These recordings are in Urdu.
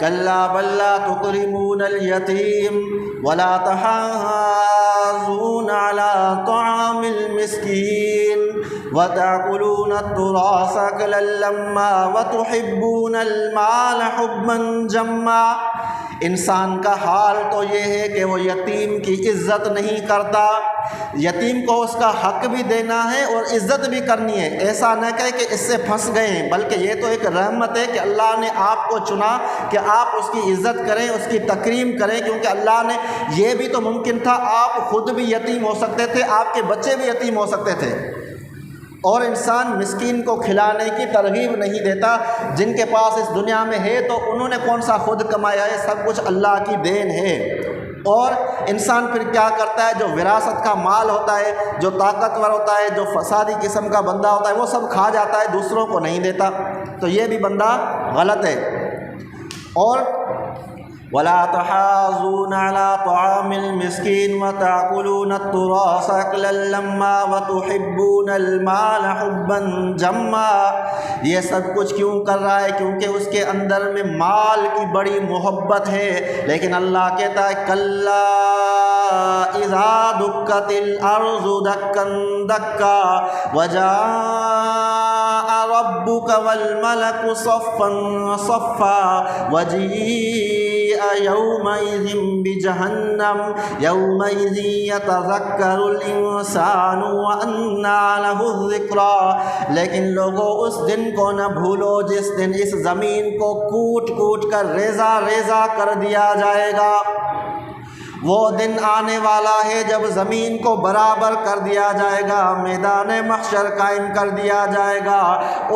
کلا بل لا تکرمون الیتیم ولا تحاضون علی طعام المسکین وتأکلون التراث أکلا لما وتحبون المال حبا جما۔ انسان کا حال تو یہ ہے کہ وہ یتیم کی عزت نہیں کرتا، یتیم کو اس کا حق بھی دینا ہے اور عزت بھی کرنی ہے۔ ایسا نہ کہے کہ اس سے پھنس گئے ہیں، بلکہ یہ تو ایک رحمت ہے کہ اللہ نے آپ کو چنا کہ آپ اس کی عزت کریں، اس کی تکریم کریں، کیونکہ اللہ نے یہ بھی تو ممکن تھا آپ خود بھی یتیم ہو سکتے تھے، آپ کے بچے بھی یتیم ہو سکتے تھے، اور انسان مسکین کو کھلانے کی ترغیب نہیں دیتا۔ جن کے پاس اس دنیا میں ہے تو انہوں نے کون سا خود کمایا ہے، سب کچھ اللہ کی دین ہے۔ اور انسان پھر کیا کرتا ہے، جو وراثت کا مال ہوتا ہے، جو طاقتور ہوتا ہے، جو فسادی قسم کا بندہ ہوتا ہے، وہ سب کھا جاتا ہے، دوسروں کو نہیں دیتا، تو یہ بھی بندہ غلط ہے۔ اور ولا تحاضون على طعام المسكين وتأكلون التراث أكلا لما وتحبون المال حبا جما۔ یہ سب کچھ کیوں کر رہا ہے؟ کیونکہ اس کے اندر میں مال کی بڑی محبت ہے، لیکن اللہ کہتا ہے کلا اذا دکت الارض دکا دکا وجاء ربك والملك صفا صفا وجيء يومئذ بجهنم يومئذ يتذكر الإنسان وأنى له الذكرى۔ لیکن لوگوں اس دن کو نہ بھولو جس دن اس زمین کو کوٹ کوٹ کر ریزہ ریزہ کر دیا جائے گا۔ وہ دن آنے والا ہے جب زمین کو برابر کر دیا جائے گا، میدان محشر قائم کر دیا جائے گا۔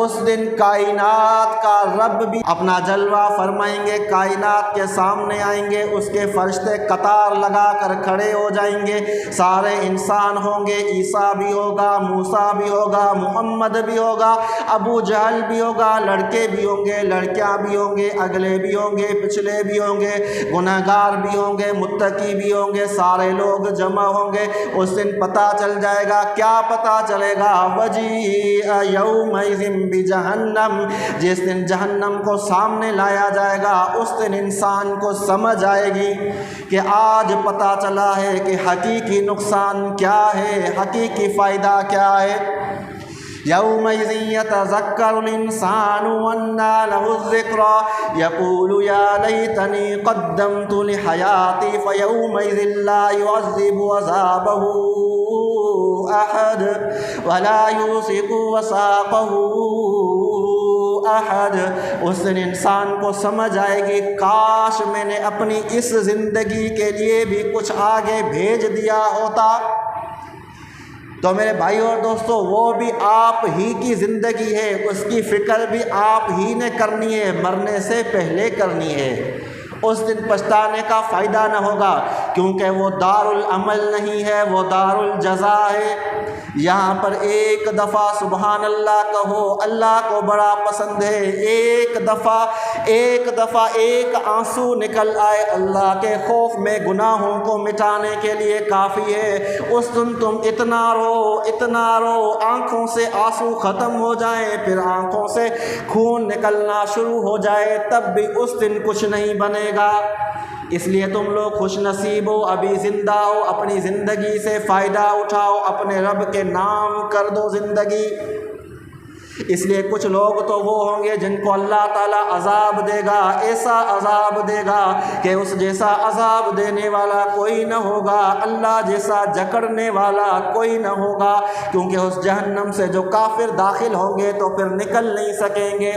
اس دن کائنات کا رب بھی اپنا جلوہ فرمائیں گے، کائنات کے سامنے آئیں گے، اس کے فرشتے قطار لگا کر کھڑے ہو جائیں گے، سارے انسان ہوں گے، عیسیٰ بھی ہوگا، موسیٰ بھی ہوگا، محمد بھی ہوگا، ابو جہل بھی ہوگا، لڑکے بھی ہوں گے، لڑکیاں بھی ہوں گے، اگلے بھی ہوں گے، پچھلے بھی ہوں گے، گنہگار بھی ہوں گے، متقی بھی ہوں گے، سارے لوگ جمع ہوں گے۔ اس دن پتہ چل جائے گا، کیا پتہ چلے گا؟ وجیء یومئذ بجہنم، جس دن جہنم کو سامنے لایا جائے گا، اس دن انسان کو سمجھ آئے گی کہ آج پتہ چلا ہے کہ حقیقی نقصان کیا ہے، حقیقی فائدہ کیا ہے۔ یومئذ یتذکر الانسان وانى له الذکریٰ یقول یا لیتنی قدمت لحیاتی فیومئذ لا یعذب عذابہ احد ولا یوثق وثاقہ احد۔ اس دن انسان کو سمجھ آئے گی کاش میں نے اپنی اس زندگی کے لیے بھی کچھ آگے بھیج دیا ہوتا۔ تو میرے بھائیو اور دوستو، وہ بھی آپ ہی کی زندگی ہے، اس کی فکر بھی آپ ہی نے کرنی ہے، مرنے سے پہلے کرنی ہے۔ اس دن پچھتانے کا فائدہ نہ ہوگا، کیونکہ وہ دار العمل نہیں ہے، وہ دار الجزا ہے۔ یہاں پر ایک دفعہ سبحان اللہ کہو، اللہ کو بڑا پسند ہے، ایک دفعہ ایک آنسو نکل آئے اللہ کے خوف میں گناہوں کو مٹانے کے لیے کافی ہے۔ اس دن تم اتنا رو آنکھوں سے آنسو ختم ہو جائیں، پھر آنکھوں سے خون نکلنا شروع ہو جائے، تب بھی اس دن کچھ نہیں بنے گا۔ اس لیے تم لوگ خوش نصیب ہو، ابھی زندہ ہو، اپنی زندگی سے فائدہ اٹھاؤ، اپنے رب کے نام کر دو زندگی۔ اس لیے کچھ لوگ تو وہ ہوں گے جن کو اللہ تعالیٰ عذاب دے گا، ایسا عذاب دے گا کہ اس جیسا عذاب دینے والا کوئی نہ ہوگا، اللہ جیسا جکڑنے والا کوئی نہ ہوگا، کیونکہ اس جہنم سے جو کافر داخل ہوں گے تو پھر نکل نہیں سکیں گے۔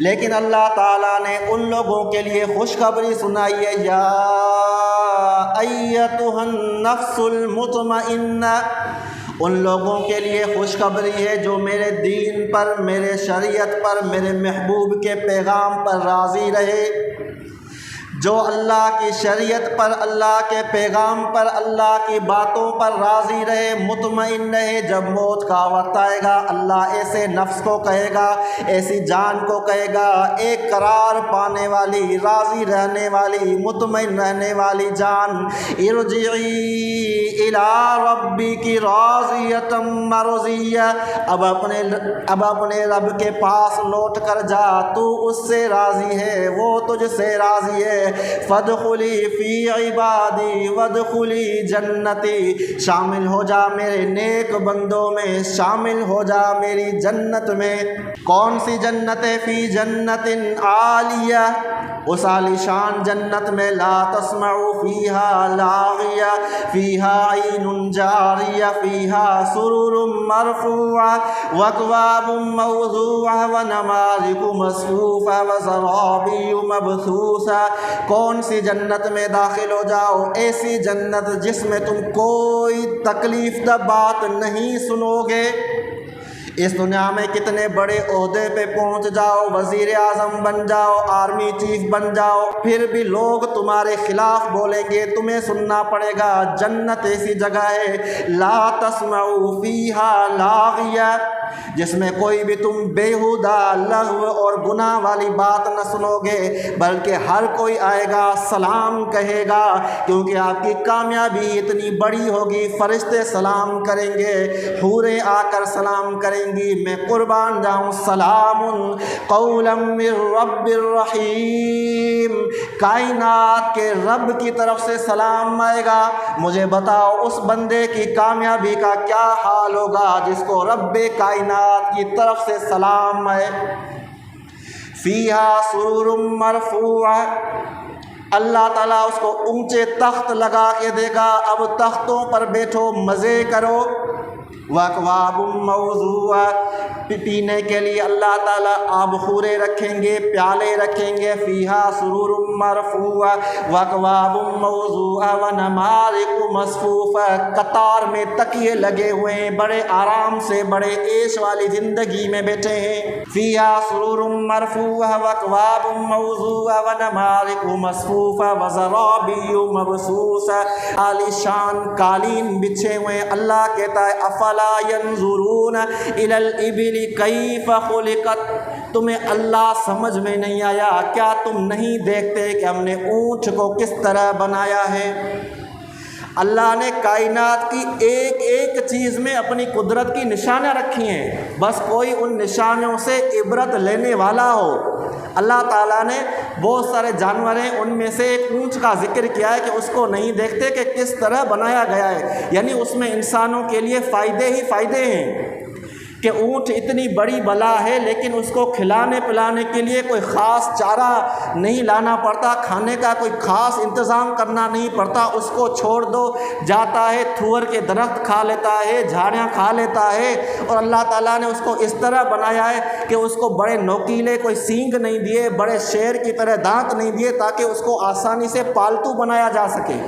لیکن اللہ تعالیٰ نے ان لوگوں کے لیے خوشخبری سنائی ہے، یا ایتھا النفس المطمئنہ، ان لوگوں کے لیے خوشخبری ہے جو میرے دین پر، میرے شریعت پر، میرے محبوب کے پیغام پر راضی رہے، جو اللہ کی شریعت پر، اللہ کے پیغام پر، اللہ کی باتوں پر راضی رہے، مطمئن رہے، جب موت کا وقت آئے گا اللہ ایسے نفس کو کہے گا، ایسی جان کو کہے گا، ایک قرار پانے والی، راضی رہنے والی، مطمئن رہنے والی جان، ارجعی الی ربک راضیۃ مرضیہ، اب اپنے رب کے پاس لوٹ کر جا، تو اس سے راضی ہے، وہ تجھ سے راضی ہے، فادخلی فی عبادی وادخلی جنتی، شامل ہو جا میرے نیک بندوں میں، شامل ہو جا میری جنت میں۔ کون سی جنت ہے؟ فی جنت عالیہ، اس عالی شان جنت میں، لا تسمع فیہا لاغیہ، فیہا عین جاریہ، فیہا سرر مرفوعہ واکواب موضوعہ ونمارق مصفوفہ وزرابی مبثوثہ۔ کون سی جنت میں داخل ہو جاؤ؟ ایسی جنت جس میں تم کوئی تکلیف دہ بات نہیں سنو گے۔ اس دنیا میں کتنے بڑے عہدے پہ پہنچ جاؤ، وزیر اعظم بن جاؤ، آرمی چیف بن جاؤ، پھر بھی لوگ تمہارے خلاف بولیں گے، تمہیں سننا پڑے گا۔ جنت ایسی جگہ ہے، لا تسمعوا فیہا لاغیہ، جس میں کوئی بھی تم بیہودہ، لغو اور گناہ والی بات نہ سنو گے، بلکہ ہر کوئی آئے گا سلام کہے گا، کیونکہ آپ کی کامیابی اتنی بڑی ہوگی۔ فرشتے سلام کریں گے، حوریں آ کر سلام کریں گی، میں قربان جاؤں، سلام قولا من رب الرحیم، کائنات کے رب کی طرف سے سلام آئے گا۔ مجھے بتاؤ اس بندے کی کامیابی کا کیا حال ہوگا جس کو رب کائنات کی طرف سے سلام آئے۔ فیہا سرر مرفوعہ، اللہ تعالیٰ اس کو اونچے تخت لگا کے دے گا، اب تختوں پر بیٹھو، مزے کرو۔ واکواب موضوعہ، پینے کے لیے اللہ تعالیٰ آب خورے رکھیں گے، پیالے رکھیں گے۔ فیہا سرور مرفوعہ واکواب موضوعہ ونمارق مصفوفہ، قطار میں تکیے لگے ہوئے ہیں، بڑے آرام سے، بڑے عیش والی زندگی میں بیٹھے ہیں۔ فیہا سرور مرفوعہ واکواب موضوعہ ونمارق مصفوفہ وزرابی مبثوثہ، عالی شان قالین بچھے ہوئے۔ اللہ کہتا ہے افلا ينظرون الى الابل کیف خلقت، تمہیں اللہ سمجھ میں نہیں آیا کیا تم نہیں دیکھتے کہ ہم نے اونٹ کو کس طرح بنایا ہے؟ اللہ نے کائنات کی ایک ایک چیز میں اپنی قدرت کی نشانیاں رکھی ہیں، بس کوئی ان نشانوں سے عبرت لینے والا ہو۔ اللہ تعالیٰ نے بہت سارے جانور ہیں، ان میں سے ایک اونٹ کا ذکر کیا ہے کہ اس کو نہیں دیکھتے کہ کس طرح بنایا گیا ہے، یعنی اس میں انسانوں کے لیے فائدے ہی فائدے ہیں کہ اونٹ اتنی بڑی بلا ہے لیکن اس کو کھلانے پلانے کے لیے کوئی خاص چارہ نہیں لانا پڑتا، کھانے کا کوئی خاص انتظام کرنا نہیں پڑتا، اس کو چھوڑ دو، جاتا ہے، تھور کے درخت کھا لیتا ہے، جھاڑیاں کھا لیتا ہے۔ اور اللہ تعالیٰ نے اس کو اس طرح بنایا ہے کہ اس کو بڑے نوکیلے کوئی سینگ نہیں دیے، بڑے شیر کی طرح دانت نہیں دیے، تاکہ اس کو آسانی سے پالتو بنایا جا سکے۔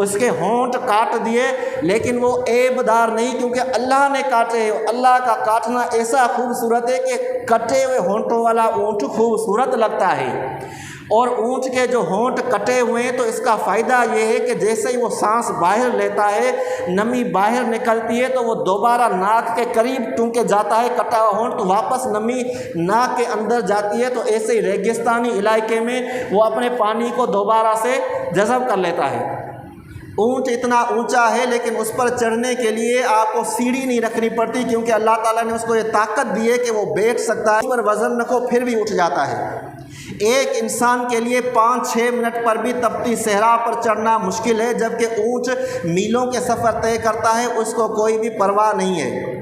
اس کے ہونٹ کاٹ دیے لیکن وہ عیب دار نہیں، کیونکہ اللہ نے کاٹے۔ اللہ کا کاٹنا ایسا خوبصورت ہے کہ کٹے ہوئے ہونٹوں والا اونٹ خوبصورت لگتا ہے، اور اونٹ کے جو ہونٹ کٹے ہوئے ہیں تو اس کا فائدہ یہ ہے کہ جیسے ہی وہ سانس باہر لیتا ہے، نمی باہر نکلتی ہے تو وہ دوبارہ ناک کے قریب ٹونکے جاتا ہے، کٹا ہوا ہونٹ تو واپس نمی ناک کے اندر جاتی ہے، تو ایسے ہی ریگستانی علاقے میں وہ اپنے پانی کو دوبارہ سے جذب کر لیتا ہے۔ اونٹ اتنا اونچا ہے لیکن اس پر چڑھنے کے لیے آپ کو سیڑھی نہیں رکھنی پڑتی، کیونکہ اللہ تعالیٰ نے اس کو یہ طاقت دی ہے کہ وہ بیٹھ سکتا ہے، اس پر وزن رکھو پھر بھی اٹھ جاتا ہے۔ ایک انسان کے لیے 5-6 منٹ پر بھی تپتی صحرا پر چڑھنا مشکل ہے، جبکہ اونٹ میلوں کے سفر طے کرتا ہے، اس کو کوئی بھی پرواہ نہیں ہے۔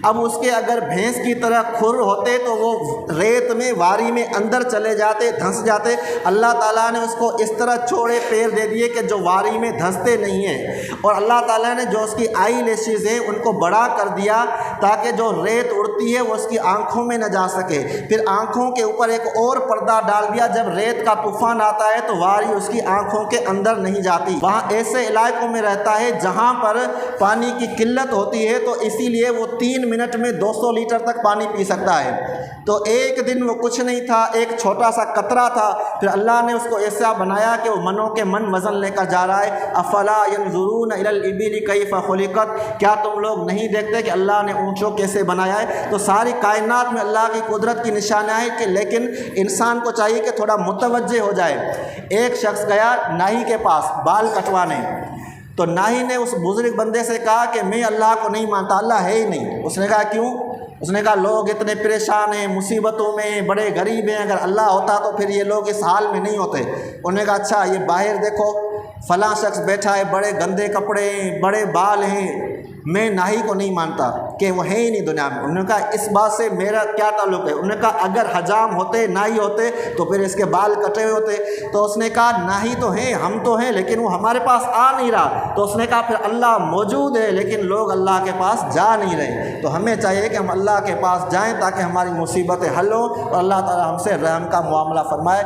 اب اس کے اگر بھینس کی طرح کھر ہوتے تو وہ ریت میں، واری میں اندر چلے جاتے، دھنس جاتے۔ اللہ تعالیٰ نے اس کو اس طرح چوڑے پیر دے دیے کہ جو واری میں دھنستے نہیں ہیں، اور اللہ تعالیٰ نے جو اس کی آئی لیشز ہیں ان کو بڑا کر دیا تاکہ جو ریت اڑتی ہے وہ اس کی آنکھوں میں نہ جا سکے۔ پھر آنکھوں کے اوپر ایک اور پردہ ڈال دیا، جب ریت کا طوفان آتا ہے تو واری اس کی آنکھوں کے اندر نہیں جاتی۔ وہاں ایسے علاقوں میں رہتا ہے جہاں پر پانی کی قلت ہوتی ہے، تو اسی لیے وہ 3 منٹ میں 200 لیٹر تک پانی پی سکتا ہے۔ تو ایک دن وہ کچھ نہیں تھا، ایک چھوٹا سا قطرہ تھا، پھر اللہ نے اس کو ایسا بنایا کہ وہ منوں کے من وزن لے کر جا رہا ہے۔ افلا ينظرون الى الابل كيف خلقت، کیا تم لوگ نہیں دیکھتے کہ اللہ نے اونٹوں کیسے بنایا ہے؟ تو ساری کائنات میں اللہ کی قدرت کی نشانیاں ہیں کہ لیکن انسان کو چاہیے کہ تھوڑا متوجہ ہو جائے۔ ایک شخص گیا نائی کے پاس بال کٹوانے، تو نائی نے اس بزرگ بندے سے کہا کہ میں اللہ کو نہیں مانتا، اللہ ہے ہی نہیں۔ اس نے کہا کیوں؟ اس نے کہا لوگ اتنے پریشان ہیں، مصیبتوں میں، بڑے غریب ہیں، اگر اللہ ہوتا تو پھر یہ لوگ اس حال میں نہیں ہوتے۔ انہوں نے کہا اچھا یہ باہر دیکھو فلاں شخص بیٹھا ہے، بڑے گندے کپڑے ہیں، بڑے بال ہیں، میں ناہی کو نہیں مانتا کہ وہ ہے ہی نہیں دنیا میں۔ انہوں نے کہا اس بات سے میرا کیا تعلق ہے؟ انہوں نے کہا اگر حجام ہوتے، ناہی ہوتے تو پھر اس کے بال کٹے ہوئے ہوتے۔ تو اس نے کہا ناہی تو ہیں، ہم تو ہیں، لیکن وہ ہمارے پاس آ نہیں رہا۔ تو اس نے کہا پھر اللہ موجود ہے لیکن لوگ اللہ کے پاس جا نہیں رہے۔ تو ہمیں چاہیے کہ ہم اللہ کے پاس جائیں تاکہ ہماری مصیبتیں حل ہوں اور اللہ تعالی ہم سے رحم کا معاملہ فرمائے۔